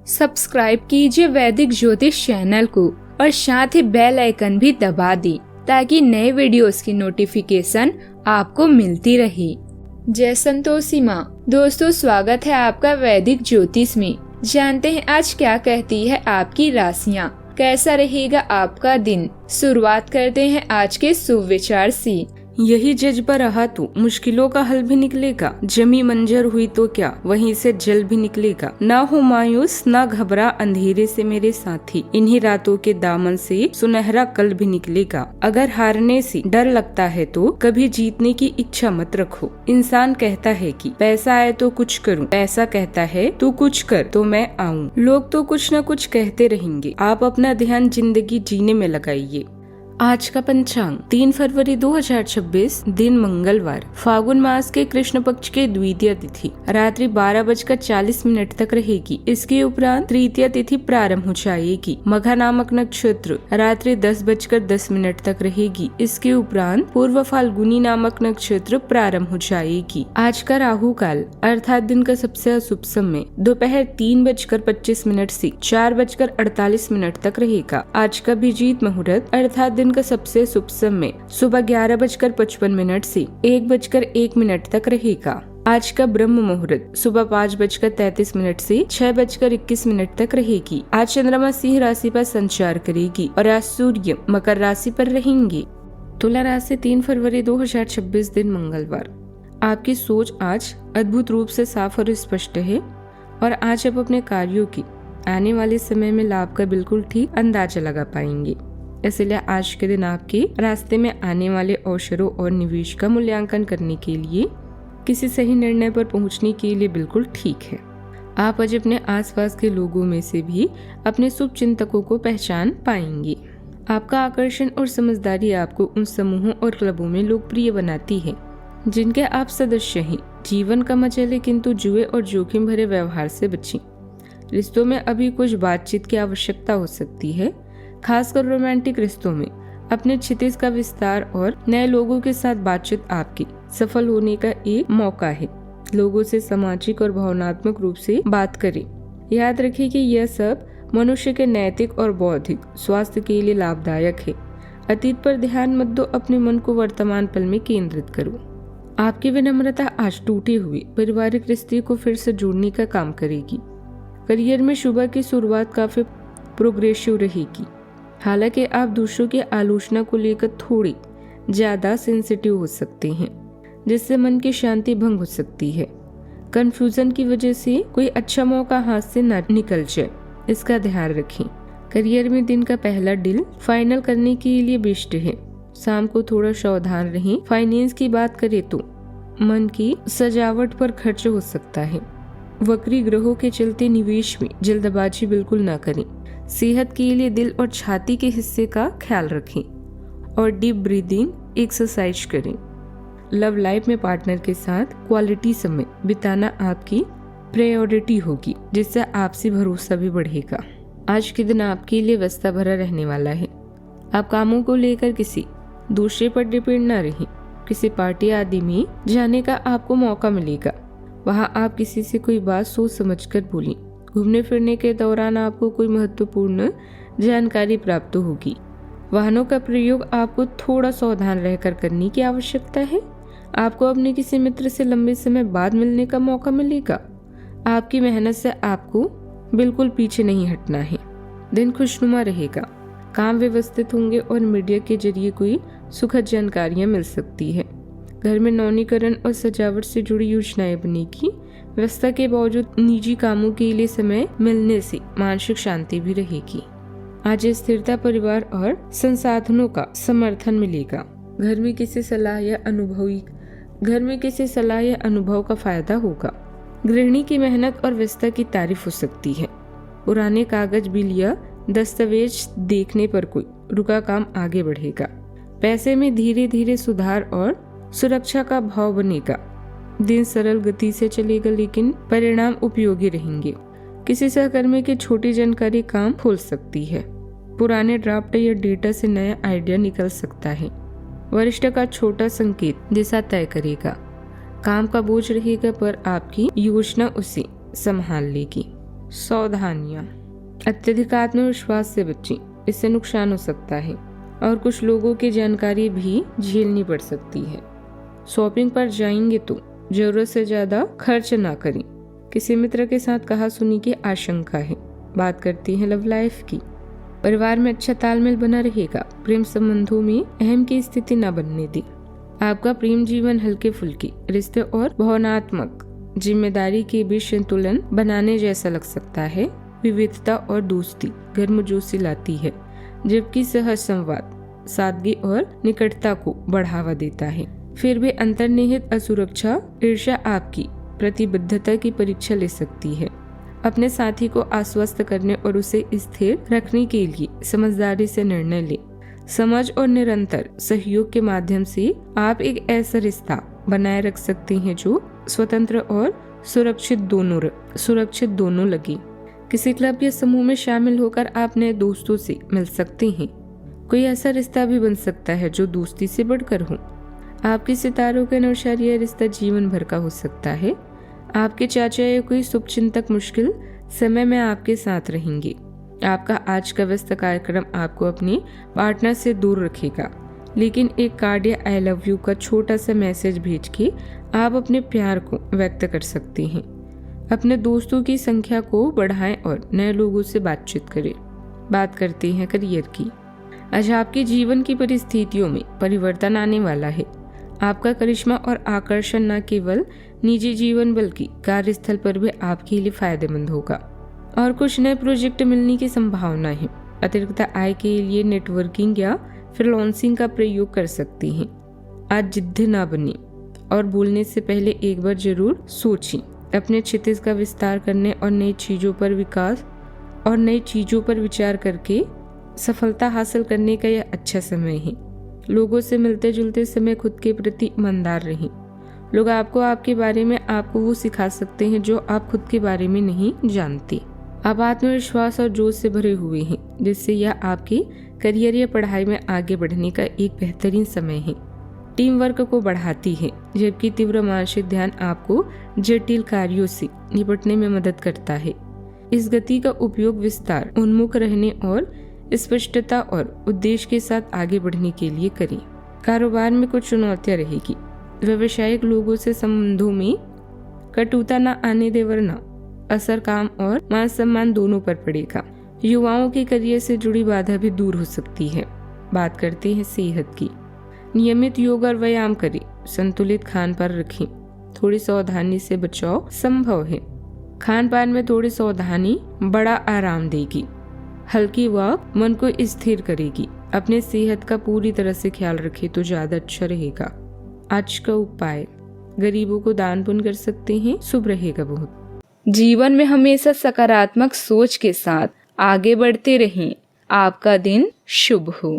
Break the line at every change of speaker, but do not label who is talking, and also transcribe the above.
Subscribe कीजिए वैदिक ज्योतिष चैनल को और साथ ही बेल आइकन भी दबा दी ताकि नए वीडियोस की नोटिफिकेशन आपको मिलती रहे। जय संतोषी माँ। दोस्तों, स्वागत है आपका वैदिक ज्योतिष में। जानते हैं आज क्या कहती है आपकी राशियाँ, कैसा रहेगा आपका दिन। शुरुआत करते हैं आज के शुभ विचार से।
यही जज्बा रहा तो मुश्किलों का हल भी निकलेगा। जमी मंजर हुई तो क्या, वहीं से जल भी निकलेगा। ना हो मायूस ना घबरा अंधेरे से मेरे साथी, इन्हीं रातों के दामन से सुनहरा कल भी निकलेगा। अगर हारने से डर लगता है तो कभी जीतने की इच्छा मत रखो। इंसान कहता है कि पैसा आए तो कुछ करूं, पैसा कहता है तू कुछ कर तो मैं आऊं। लोग तो कुछ न कुछ कहते रहेंगे, आप अपना ध्यान जिंदगी जीने में लगाइए। आज का पंचांग 3 फरवरी 2026, दिन मंगलवार, फागुन मास के कृष्ण पक्ष के द्वितीय तिथि रात्रि 12:40 तक रहेगी। इसके उपरांत तृतीय तिथि प्रारंभ हो जाएगी। मघा नामक नक्षत्र रात्रि 10:10 तक रहेगी। इसके उपरांत पूर्व फाल्गुनी नामक नक्षत्र प्रारंभ हो जाएगी। आज का राहु काल अर्थात दिन का सबसे अशुभ समय दोपहर 3:25 से 4:48 तक रहेगा। आज का अभिजीत मुहूर्त अर्थात दिन का सबसे शुभ समय सुबह 11:55 से 1:01 तक रहेगा। आज का ब्रह्म मुहूर्त सुबह 5:33 से 6:21 तक रहेगी। आज चंद्रमा सिंह राशि पर संचार करेगी और आज सूर्य मकर राशि पर रहेंगे। तुला राशि 3 फरवरी 2026, दिन मंगलवार। आपकी सोच आज अद्भुत रूप से साफ और स्पष्ट है और आज आप अपने कार्यों की आने वाले समय में लाभ का बिल्कुल ठीक अंदाजा लगा पाएंगे। इसलिए आज के दिन आपके रास्ते में आने अवसरों अवसरों और निवेश का मूल्यांकन करने के लिए किसी सही निर्णय पर पहुंचने के लिए बिल्कुल ठीक है। आप आज अपने आसपास के लोगों में से भी अपने शुभ चिंतकों को पहचान पाएंगे। आपका आकर्षण और समझदारी आपको उन समूहों और क्लबों में लोकप्रिय बनाती है जिनके आप सदस्य हैं। जीवन का मजा ले, किंतु जुए और जोखिम भरे व्यवहार से बचें। रिश्तों में अभी कुछ बातचीत की आवश्यकता हो सकती है, खासकर रोमांटिक रिश्तों में। अपने क्षितिज का विस्तार और नए लोगों के साथ बातचीत आपकी सफल होने का एक मौका है। लोगों से सामाजिक और भावनात्मक रूप से बात करें। याद रखें कि यह सब मनुष्य के नैतिक और बौद्धिक स्वास्थ्य के लिए लाभदायक है। अतीत पर ध्यान मत दो, अपने मन को वर्तमान पल में केंद्रित करो। आपकी विनम्रता आज टूटे हुए पारिवारिक रिश्ते को फिर से जोड़ने का काम करेगी। करियर में सुबह की शुरुआत काफी प्रोग्रेसिव रहेगी। हालांकि आप दूसरों की आलोचना को लेकर थोड़ी ज्यादा सेंसिटिव हो सकते हैं, जिससे मन की शांति भंग हो सकती है। कंफ्यूजन की वजह से कोई अच्छा मौका हाथ से न निकल जाए, इसका ध्यान रखें। करियर में दिन का पहला डील फाइनल करने के लिए बेस्ट है। शाम को थोड़ा सावधान रहें। फाइनेंस की बात करें तो मन की सजावट पर खर्च हो सकता है। वक्री ग्रहों के चलते निवेश में जल्दबाजी बिल्कुल न करें। सेहत के लिए दिल और छाती के हिस्से का ख्याल रखें और डीप ब्रीदिंग एक्सरसाइज करें। लव लाइफ में पार्टनर के साथ क्वालिटी समय बिताना आपकी प्रायोरिटी होगी, जिससे आपसी भरोसा भी बढ़ेगा। आज के दिन आपके लिए व्यस्तता भरा रहने वाला है। आप कामों को लेकर किसी दूसरे पर डिपेंड न रहें। किसी पार्टी आदि में जाने का आपको मौका मिलेगा। वहाँ आप किसी से कोई बात सोच समझकर बोलें। घूमने फिरने के दौरान आपको कोई महत्वपूर्ण जानकारी प्राप्त होगी। वाहनों का प्रयोग आपको थोड़ा सावधान रहकर करने की आवश्यकता है। आपको अपने किसी मित्र से लंबे समय बाद मिलने का मौका मिलेगा। आपकी मेहनत से आपको बिल्कुल पीछे नहीं हटना है। दिन खुशनुमा रहेगा। काम व्यवस्थित होंगे और मीडिया के जरिए कोई सुखद जानकारियां मिल सकती है। घर में नवीनीकरण और सजावट से जुड़ी योजनाएं बनेगी। व्यस्तता के बावजूद निजी कामों के लिए समय मिलने से मानसिक शांति भी रहेगी। आज स्थिरता, परिवार और संसाधनों का समर्थन मिलेगा। घर में किसी सलाह या अनुभव का फायदा होगा। गृहिणी की मेहनत और व्यस्तता की तारीफ हो सकती है। पुराने कागज, बिल या दस्तावेज देखने पर कोई रुका काम आगे बढ़ेगा। पैसे में धीरे धीरे सुधार और सुरक्षा का भाव बनेगा। दिन सरल गति से चलेगा, लेकिन परिणाम उपयोगी रहेंगे। किसी सहकर्मी की छोटी जानकारी काम खोल सकती है। पुराने ड्राफ्ट या डेटा से नया आइडिया निकल सकता है। वरिष्ठ का छोटा संकेत दिशा तय करेगा। काम का बोझ रहेगा पर आपकी योजना उसे संभाल लेगी। सावधानियां, अत्यधिक आत्मविश्वास से बचें, इससे नुकसान हो सकता है और कुछ लोगों की जानकारी भी झेलनी पड़ सकती है। शॉपिंग पर जाएंगे तो जरूरत से ज्यादा खर्च ना करें। किसी मित्र के साथ कहासुनी की आशंका है। बात करती है लव लाइफ की। परिवार में अच्छा तालमेल बना रहेगा। प्रेम संबंधों में अहम की स्थिति न बनने दी। आपका प्रेम जीवन हल्के फुल्के रिश्ते और भावनात्मक जिम्मेदारी के बीच संतुलन बनाने जैसा लग सकता है। विविधता और दोस्ती गर्मजोशी लाती है, जबकि सहज संवाद सादगी और निकटता को बढ़ावा देता है। फिर भी अंतर्निहित असुरक्षा ईर्ष्या आपकी प्रतिबद्धता की परीक्षा ले सकती है। अपने साथी को आश्वस्त करने और उसे स्थिर रखने के लिए समझदारी से निर्णय ले। समझ और निरंतर सहयोग के माध्यम से आप एक ऐसा रिश्ता बनाए रख सकते हैं जो स्वतंत्र और सुरक्षित दोनों लगे। किसी क्लब या समूह में शामिल होकर आप नए दोस्तों से मिल सकते हैं। कोई ऐसा रिश्ता भी बन सकता है जो दोस्ती से बढ़कर हो। आपके सितारों के अनुसार यह रिश्ता जीवन भर का हो सकता है। आपके चाचा या कोई शुभचिंतक मुश्किल समय में आपके साथ रहेंगे। आपका आज का व्यस्त कार्यक्रम आपको अपने पार्टनर से दूर रखेगा, लेकिन एक कार्ड या आई लव यू का छोटा सा मैसेज भेज के आप अपने प्यार को व्यक्त कर सकते हैं। अपने दोस्तों की संख्या को बढ़ाएं और नए लोगों से बातचीत करें। बात करते हैं करियर की। आज आपके जीवन की परिस्थितियों में परिवर्तन आने वाला है। आपका करिश्मा और आकर्षण न केवल निजी जीवन बल्कि कार्यस्थल पर भी आपके लिए फायदेमंद होगा और कुछ नए प्रोजेक्ट मिलने की संभावना है। अतिरिक्त आय के लिए नेटवर्किंग या फ्रीलांसिंग का प्रयोग कर सकते हैं। आज जिद्दी ना बने और बोलने से पहले एक बार जरूर सोचें। अपने क्षितिज का विस्तार करने और नई चीजों पर विचार करके सफलता हासिल करने का यह अच्छा समय है। लोगों से मिलते जुलते समय खुद के प्रति ईमानदार रहें। लोग आपके बारे में आपको वो सिखा सकते हैं जो आप खुद के बारे में नहीं जानते। आप आत्मविश्वास और जोश से भरे हुए हैं, जिससे यह आपके करियर या पढ़ाई में आगे बढ़ने का एक बेहतरीन समय है। टीम वर्क को बढ़ाती है, जबकि तीव्र मानसिक ध्यान आपको जटिल कार्यों से निपटने में मदद करता है। इस गति का उपयोग विस्तार उन्मुख रहने और स्पष्टता और उद्देश्य के साथ आगे बढ़ने के लिए करें। कारोबार में कुछ चुनौतियां रहेगी। व्यावसायिक लोगों से संबंधों में कटुता न आने दे, वरना असर काम और मान सम्मान दोनों पर पड़ेगा। युवाओं के करियर से जुड़ी बाधा भी दूर हो सकती है। बात करते हैं सेहत की। नियमित योग और व्यायाम करें। संतुलित खान पान रखें। थोड़ी सावधानी से बचाव संभव है। खान पान में थोड़ी सावधानी बड़ा आराम देगी। हल्की वॉक मन को स्थिर करेगी। अपने सेहत का पूरी तरह से ख्याल रखें तो ज्यादा अच्छा रहेगा। आज का उपाय, गरीबों को दान पुण्य कर सकते हैं, शुभ रहेगा बहुत।
जीवन में हमेशा सकारात्मक सोच के साथ आगे बढ़ते रहें। आपका दिन शुभ हो।